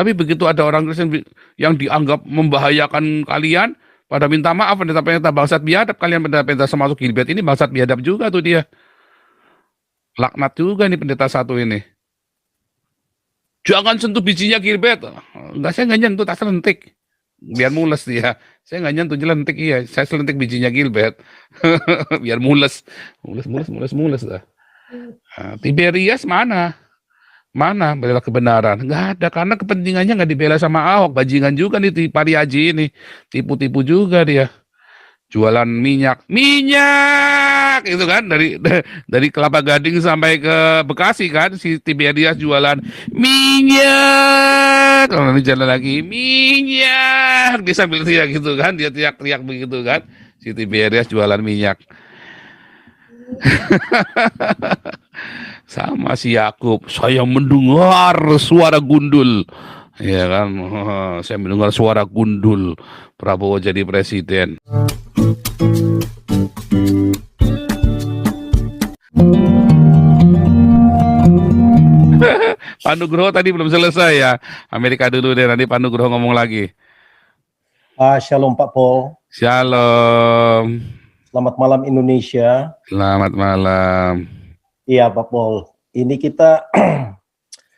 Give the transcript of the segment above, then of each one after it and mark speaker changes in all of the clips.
Speaker 1: Tapi begitu ada orang Kristen yang dianggap membahayakan kalian, pada minta maaf, pendeta-pendeta bangsat biadab, kalian pendeta-pendeta termasuk Gilbert ini bangsat biadab juga tuh dia. Laknat juga nih pendeta satu ini. Jangan sentuh bijinya Gilbert. Enggak, saya nggak nyentuh, tak selentik. Biar mules dia. Saya nggak nyentuh, jelentik iya. Saya selentik bijinya Gilbert. Biar mules. Mules dah. Nah, Tiberias mana? Mana bela kebenaran? Nggak ada, karena kepentingannya nggak dibela sama Ahok. Bajingan juga nih Pariaji ini. Tipu-tipu juga dia. Jualan minyak itu kan dari Kelapa Gading sampai ke Bekasi kan si Tiberias jualan minyak. Kalau nanti jalan lagi minyak, dia sambil teriak gitu kan, dia teriak-teriak begitu kan, si Tiberias jualan minyak. Sama si Yakub, saya mendengar suara gundul. Ya kan, saya mendengar suara gundul Prabowo jadi presiden. Pak Nugroho tadi belum selesai ya. Amerika dulu deh, nanti Pak Nugroho ngomong lagi.
Speaker 2: Shalom Pak Paul.
Speaker 1: Shalom.
Speaker 2: Selamat malam Indonesia.
Speaker 1: Selamat malam.
Speaker 2: Iya Pak Paul, ini kita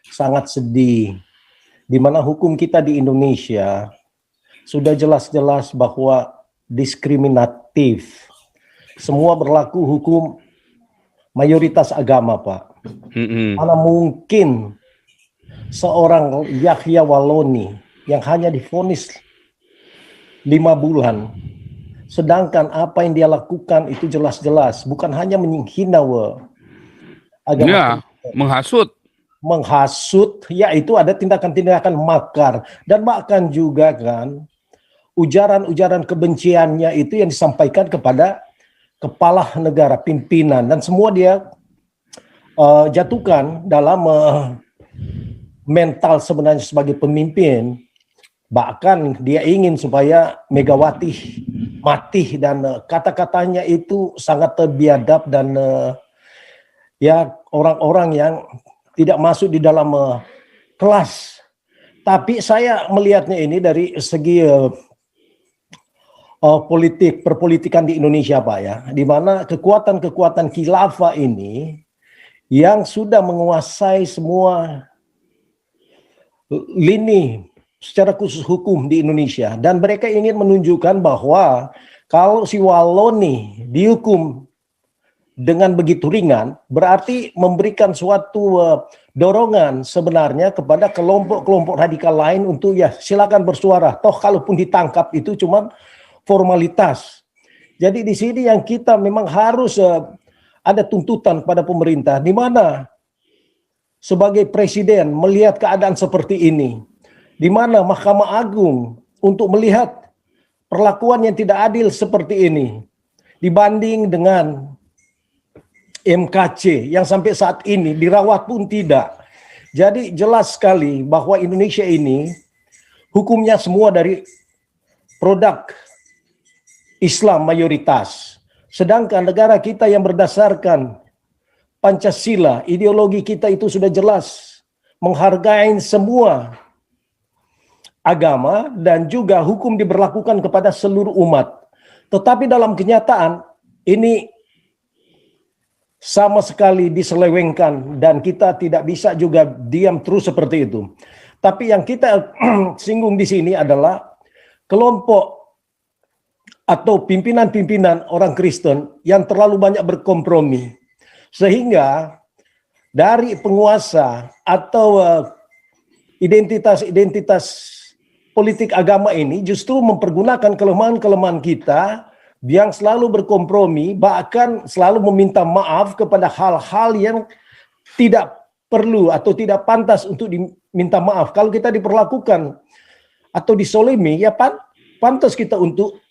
Speaker 2: sangat sedih. Di mana hukum kita di Indonesia sudah jelas-jelas bahwa diskriminatif. Semua berlaku hukum mayoritas agama, Pak. Mana mungkin seorang Yahya Walloni yang hanya divonis 5 bulan, sedangkan apa yang dia lakukan itu jelas-jelas bukan hanya menghina agama,
Speaker 1: ya, menghasut, yaitu ada tindakan-tindakan makar, dan bahkan juga kan ujaran-ujaran kebenciannya itu yang disampaikan kepada kepala negara, pimpinan, dan semua dia jatuhkan dalam mental sebenarnya sebagai pemimpin. Bahkan dia ingin supaya Megawati mati, dan kata-katanya itu sangat biadab, dan ya orang-orang yang tidak masuk di dalam kelas. Tapi saya melihatnya ini dari segi perpolitikan di Indonesia, Pak, ya, di mana kekuatan-kekuatan khilafah ini yang sudah menguasai semua lini secara khusus hukum di Indonesia, dan mereka ingin menunjukkan bahwa kalau si Walloni dihukum dengan begitu ringan, berarti memberikan suatu dorongan sebenarnya kepada kelompok-kelompok radikal lain untuk ya silakan bersuara. Toh kalaupun ditangkap itu cuma formalitas. Jadi di sini yang kita memang harus ada tuntutan pada pemerintah, di mana sebagai presiden melihat keadaan seperti ini, di mana Mahkamah Agung untuk melihat perlakuan yang tidak adil seperti ini dibanding dengan MKC yang sampai saat ini dirawat pun tidak. Jadi jelas sekali bahwa Indonesia ini hukumnya semua dari produk Islam mayoritas. Sedangkan negara kita yang berdasarkan Pancasila, ideologi kita itu sudah jelas menghargai semua agama dan juga hukum diberlakukan kepada seluruh umat. Tetapi dalam kenyataan ini sama sekali diselewengkan, dan kita tidak bisa juga diam terus seperti itu. Tapi yang kita singgung di sini adalah kelompok atau pimpinan-pimpinan orang Kristen yang terlalu banyak berkompromi, sehingga dari penguasa atau identitas-identitas politik agama ini justru mempergunakan kelemahan-kelemahan kita yang selalu berkompromi, bahkan selalu meminta maaf kepada hal-hal yang tidak perlu atau tidak pantas untuk diminta maaf. Kalau kita diperlakukan atau disolimi, ya pantas kita untuk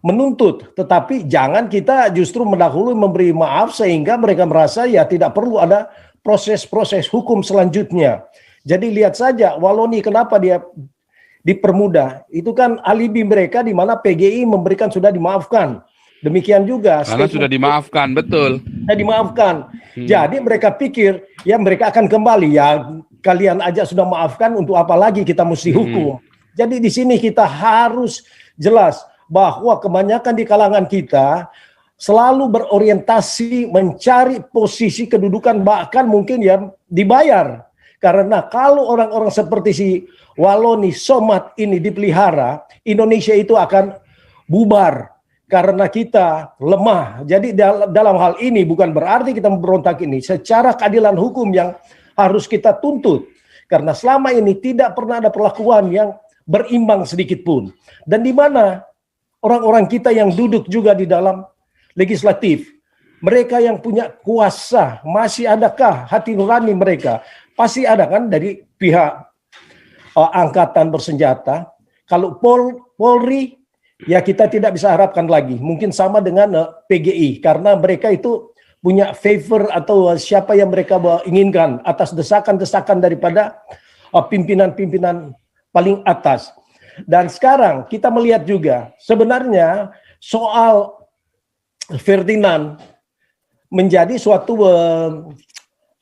Speaker 1: menuntut. Tetapi jangan kita justru mendahului memberi maaf sehingga mereka merasa ya tidak perlu ada proses-proses hukum selanjutnya. Jadi lihat saja Walloni kenapa dia dipermudah. Itu kan alibi mereka di mana PGI memberikan sudah dimaafkan. Demikian juga karena sudah dimaafkan, betul. Saya dimaafkan. Jadi mereka pikir ya mereka akan kembali, ya kalian aja sudah maafkan, untuk apa lagi kita mesti hukum. Jadi di sini kita harus jelas bahwa kebanyakan di kalangan kita selalu berorientasi mencari posisi kedudukan, bahkan mungkin ya dibayar. Karena kalau orang-orang seperti si Waloni, Somad ini dipelihara, Indonesia itu akan bubar karena kita lemah. Jadi dalam hal ini bukan berarti kita memberontak, ini secara keadilan hukum yang harus kita tuntut. Karena selama ini tidak pernah ada perlakuan yang berimbang sedikit pun. Dan di mana orang-orang kita yang duduk juga di dalam legislatif, mereka yang punya kuasa, masih adakah hati nurani mereka? Pasti ada kan dari pihak angkatan bersenjata. Kalau Polri, ya kita tidak bisa harapkan lagi. Mungkin sama dengan PGI, karena mereka itu punya favor atau siapa yang mereka inginkan atas desakan-desakan daripada pimpinan-pimpinan paling atas. Dan sekarang kita melihat juga sebenarnya soal Ferdinand menjadi suatu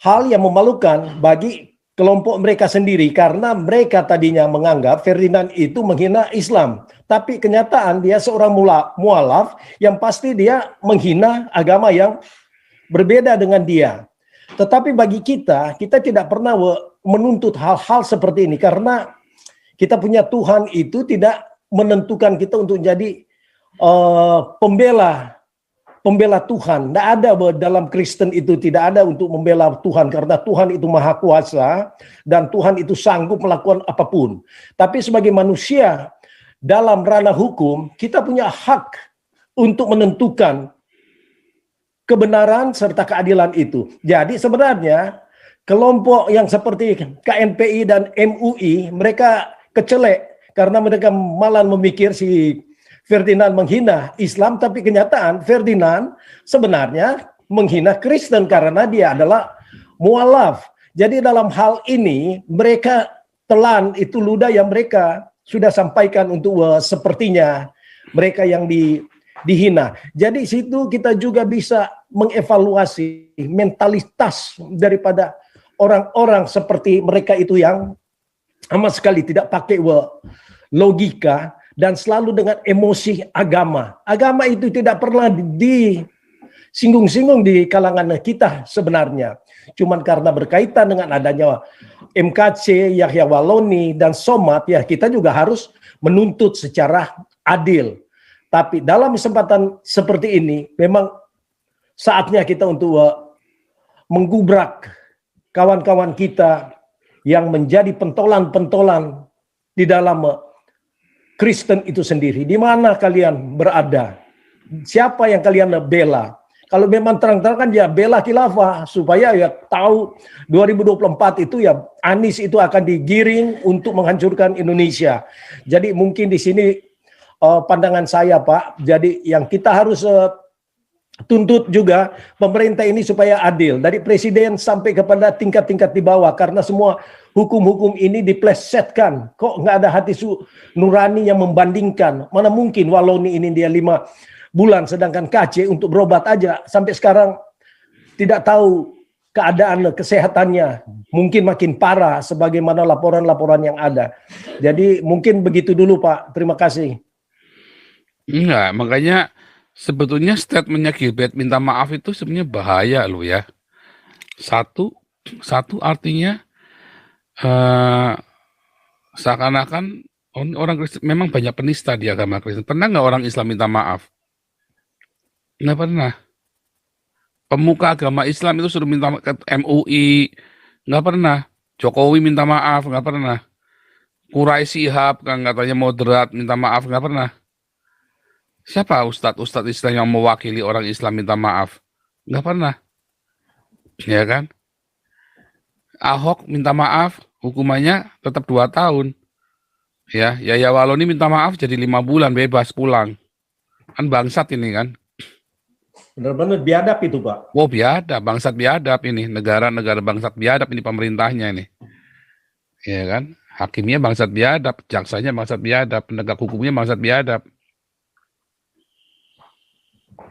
Speaker 1: hal yang memalukan bagi kelompok mereka sendiri, karena mereka tadinya menganggap Ferdinand itu menghina Islam, tapi kenyataan dia seorang mualaf yang pasti dia menghina agama yang berbeda dengan dia. Tetapi bagi kita tidak pernah menuntut hal-hal seperti ini, karena kita punya Tuhan itu tidak menentukan kita untuk jadi pembela Tuhan. Tidak ada dalam Kristen itu, tidak ada untuk membela Tuhan, karena Tuhan itu maha kuasa dan Tuhan itu sanggup melakukan apapun. Tapi sebagai manusia dalam ranah hukum, kita punya hak untuk menentukan kebenaran serta keadilan itu. Jadi sebenarnya kelompok yang seperti KNPI dan MUI, mereka kecelek karena mereka malah memikir si Ferdinand menghina Islam, tapi kenyataan Ferdinand sebenarnya menghina Kristen karena dia adalah mualaf. Jadi dalam hal ini mereka telan itu ludah yang mereka sudah sampaikan untuk sepertinya mereka yang dihina. Jadi situ kita juga bisa mengevaluasi mentalitas daripada orang-orang seperti mereka itu yang sama sekali tidak pakai logika dan selalu dengan emosi agama. Agama itu tidak pernah disinggung-singgung di kalangan kita sebenarnya. Cuman karena berkaitan dengan adanya MKC, Yahya Waloni, dan Somad, ya kita juga harus menuntut secara adil. Tapi dalam kesempatan seperti ini, memang saatnya kita untuk menggubrak kawan-kawan kita yang menjadi pentolan-pentolan di dalam Kristen itu sendiri. Di mana kalian berada? Siapa yang kalian bela? Kalau memang terang-terangan ya bela khilafah, supaya ya tahu 2024 itu ya Anies itu akan digiring untuk menghancurkan Indonesia. Jadi mungkin di sini pandangan saya, Pak. Jadi yang kita harus tuntut juga pemerintah ini supaya adil dari presiden sampai kepada tingkat-tingkat di bawah, karena semua hukum-hukum ini diplesetkan. Kok nggak ada hati nurani yang membandingkan? Mana mungkin Waloni ini dia 5 bulan, sedangkan KC untuk berobat aja sampai sekarang tidak tahu keadaan kesehatannya, mungkin makin parah sebagaimana laporan-laporan yang ada. Jadi mungkin begitu dulu, Pak. Terima kasih.
Speaker 3: Enggak, makanya sebetulnya statementnya Gilbert minta maaf itu sebenarnya bahaya loh ya. Satu artinya seakan-akan orang Kristen memang banyak penista di agama Kristen. Pernah nggak orang Islam minta maaf? Nggak pernah. Pemuka agama Islam itu suruh minta ke MUI, nggak pernah. Jokowi minta maaf, nggak pernah. Quraisy Shihab kan katanya moderat minta maaf, nggak pernah. Siapa ustadz Islam yang mewakili orang Islam minta maaf? Nggak pernah. Ya kan? Ahok minta maaf, hukumannya tetap 2 tahun. Ya, Yahya Waloni minta maaf jadi 5 bulan bebas pulang. Kan bangsat ini kan?
Speaker 1: Benar-benar biadab itu, Pak.
Speaker 3: Oh biadab, bangsat biadab ini. Negara-negara bangsat biadab ini pemerintahnya ini. Ya kan? Hakimnya bangsat biadab, jaksanya bangsat biadab, penegak hukumnya bangsat biadab.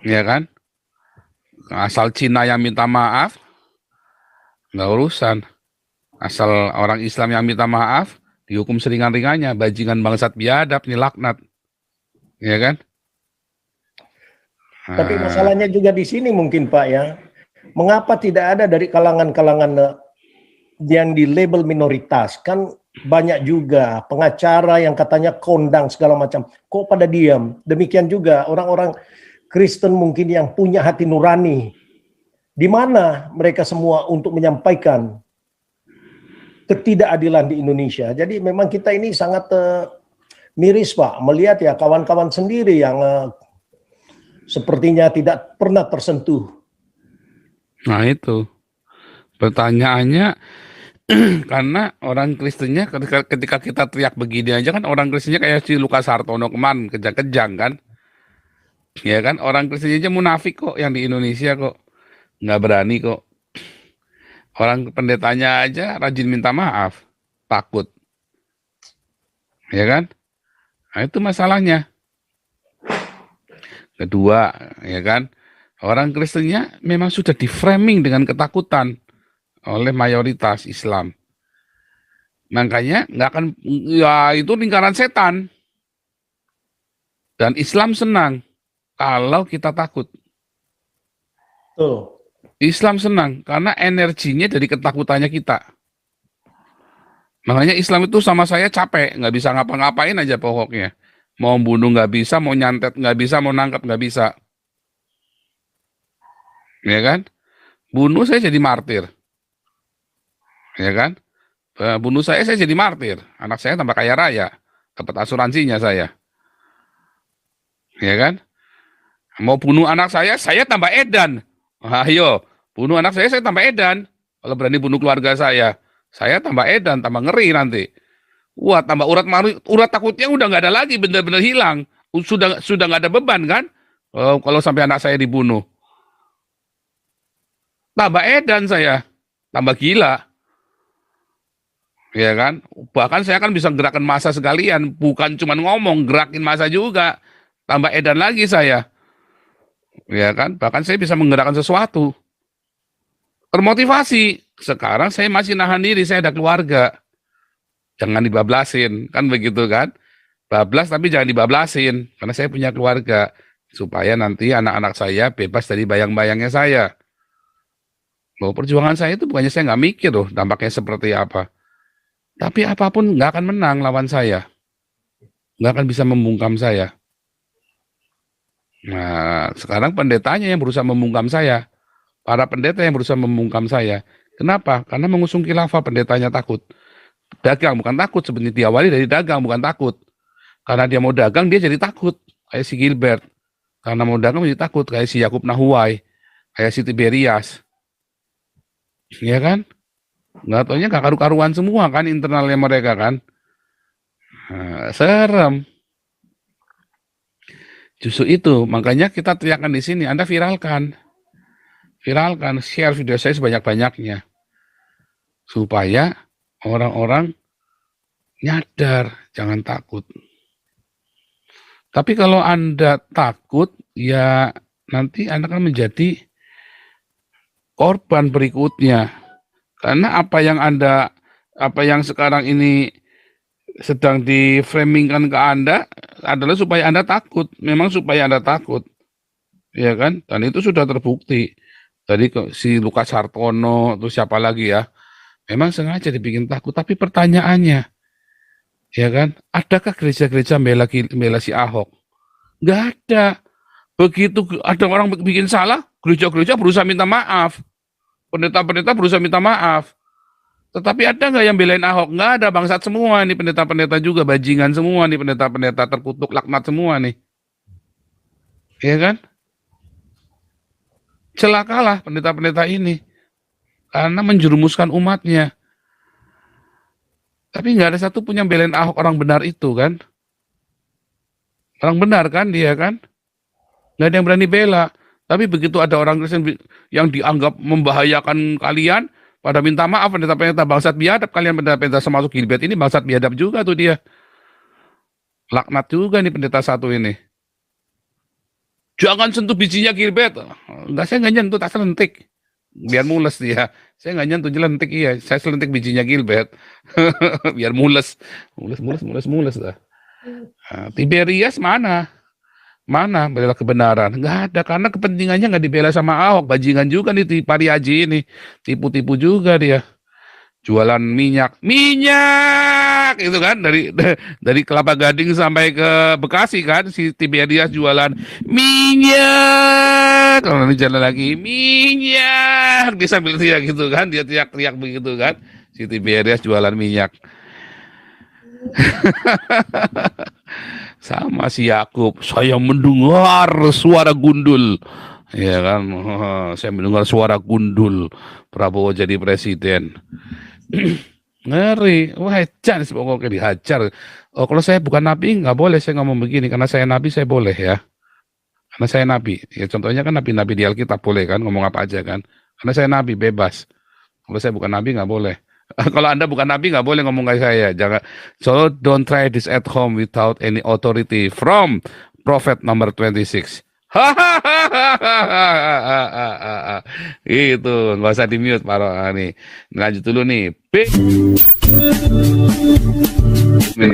Speaker 3: Ya kan? Asal Cina yang minta maaf, nggak urusan. Asal orang Islam yang minta maaf, dihukum seringan-ringannya. Bajingan bangsat biadab, nih laknat. Ya kan?
Speaker 1: Tapi
Speaker 3: Nah,
Speaker 1: masalahnya juga di sini mungkin Pak ya, mengapa tidak ada dari kalangan-kalangan yang di label minoritas? Kan banyak juga pengacara yang katanya kondang segala macam. Kok pada diam? Demikian juga orang-orang Kristen mungkin yang punya hati nurani. Di mana mereka semua untuk menyampaikan ketidakadilan di Indonesia. Jadi memang kita ini sangat miris Pak, melihat ya kawan-kawan sendiri yang sepertinya tidak pernah tersentuh.
Speaker 3: nah itu. Pertanyaannya, karena orang Kristennya ketika kita teriak begini aja kan orang Kristennya kayak si Lukas Hartono kemarin kejang-kejang kan, ya kan orang Kristennya aja munafik kok yang di Indonesia kok nggak berani kok. Orang pendetanya aja rajin minta maaf, takut, ya kan? Nah itu masalahnya. Kedua, ya kan, orang Kristennya memang sudah di framing dengan ketakutan oleh mayoritas Islam. Makanya nggak akan, ya itu lingkaran setan. Dan Islam senang kalau kita takut.
Speaker 1: Tuh.
Speaker 3: Islam senang karena energinya dari ketakutannya kita. Makanya Islam itu sama saya capek, nggak bisa ngapa-ngapain aja pokoknya. Mau bunuh nggak bisa, mau nyantet nggak bisa, mau nangkap nggak bisa. Ya kan? Bunuh saya jadi martir. Ya kan? Bunuh saya jadi martir. Anak saya tambah kaya raya. Dapat asuransinya saya. Ya kan? Mau bunuh anak saya tambah edan. Ayo, bunuh anak saya tambah edan. Kalau berani bunuh keluarga saya tambah edan, tambah ngeri nanti. Wah, tambah urat takutnya udah nggak ada lagi, bener-bener hilang. Sudah nggak ada beban kan? Kalau sampai anak saya dibunuh. Tambah edan saya, tambah gila. Ya kan? Bahkan saya kan bisa gerakan massa sekalian, bukan cuma ngomong, gerakin massa juga. Tambah edan lagi saya. Ya kan? Bahkan saya bisa menggerakkan sesuatu. Termotivasi. Sekarang saya masih nahan diri, saya ada keluarga. Jangan dibablasin, kan begitu kan? Bablas tapi jangan dibablasin, karena saya punya keluarga. Supaya nanti anak-anak saya bebas dari bayang-bayangnya saya. Loh, perjuangan saya itu bukannya saya nggak mikir loh, dampaknya seperti apa. Tapi apapun nggak akan menang lawan saya. Nggak akan bisa membungkam saya. Nah, sekarang pendetanya yang berusaha membungkam saya. Para pendeta yang berusaha membungkam saya. Kenapa? Karena mengusung khilafah pendetanya takut. Dagang bukan takut, sebenarnya diawali dari dagang bukan takut. Karena dia mau dagang dia jadi takut. Kayak si Gilbert. Karena mau dagang jadi takut. Kayak si Yakub Nahuai. Kayak si Tiberias. Iya kan? Nggak taunya nggak karu-karuan semua kan internalnya mereka kan. Nah, serem. Justru itu, makanya kita teriakkan di sini, Anda viralkan. Viralkan, share video saya sebanyak-banyaknya. Supaya orang-orang nyadar, jangan takut. Tapi kalau Anda takut, ya nanti Anda akan menjadi korban berikutnya. Karena apa yang sekarang ini sedang di-framingkan ke Anda adalah supaya Anda takut. Memang supaya Anda takut. Ya kan? Dan itu sudah terbukti. Tadi si Lukas Hartono, terus siapa lagi ya? Memang sengaja dibikin takut. Tapi pertanyaannya, ya kan? Adakah gereja-gereja bela si Ahok? Nggak ada. Begitu ada orang bikin salah, gereja-gereja berusaha minta maaf. Pendeta-pendeta berusaha minta maaf. Tetapi ada nggak yang belain Ahok? Nggak ada, bangsat semua nih pendeta-pendeta juga, bajingan semua nih pendeta-pendeta, terkutuk laknat semua nih. Ya kan? Celakalah pendeta-pendeta ini. Karena menjerumuskan umatnya. Tapi nggak ada satu pun yang belain Ahok orang benar itu kan. Orang benar kan dia kan. Nggak ada yang berani bela. Tapi begitu ada orang Kristen yang dianggap membahayakan kalian, pada minta maaf pendeta-pendeta bangsat biadab, kalian pendeta-pendeta termasuk Gilbert ini bangsat biadab juga tuh dia. Laknat juga nih pendeta satu ini. Jangan sentuh bijinya Gilbert. Enggak, saya nggak nyentuh, tak selentik. Biar mules dia. Saya nggak nyentuh, jelentik iya. Saya selentik bijinya Gilbert. Biar mules. Mules dah. Nah, Tiberias mana? Mana bela kebenaran? Nggak ada, karena kepentingannya nggak dibela sama Ahok. Bajingan juga nih Pariaji ini. Tipu-tipu juga dia. Jualan minyak itu kan dari Kelapa Gading sampai ke Bekasi kan, si Tiberias jualan minyak. Kalau nanti jalan lagi minyak, dia sambil teriak gitu kan, dia teriak-teriak begitu kan, si Tiberias jualan minyak. Sama si Yakub, saya mendengar suara gundul. Ya kan, saya mendengar suara gundul Prabowo jadi presiden. Ngeri, wah chance pokoknya dihajar. Oh, kalau saya bukan nabi nggak boleh saya ngomong begini, karena saya nabi saya boleh ya. Karena saya nabi, ya contohnya kan nabi-nabi di Alkitab boleh kan ngomong apa aja kan. Karena saya nabi bebas. Kalau saya bukan nabi nggak boleh. Kalau Anda bukan nabi nggak boleh ngomong kayak saya. Jangan. So don't try this at home without any authority from Prophet number 26. Itu nggak usah di mute Pak nih. Lanjut dulu nih. Nih.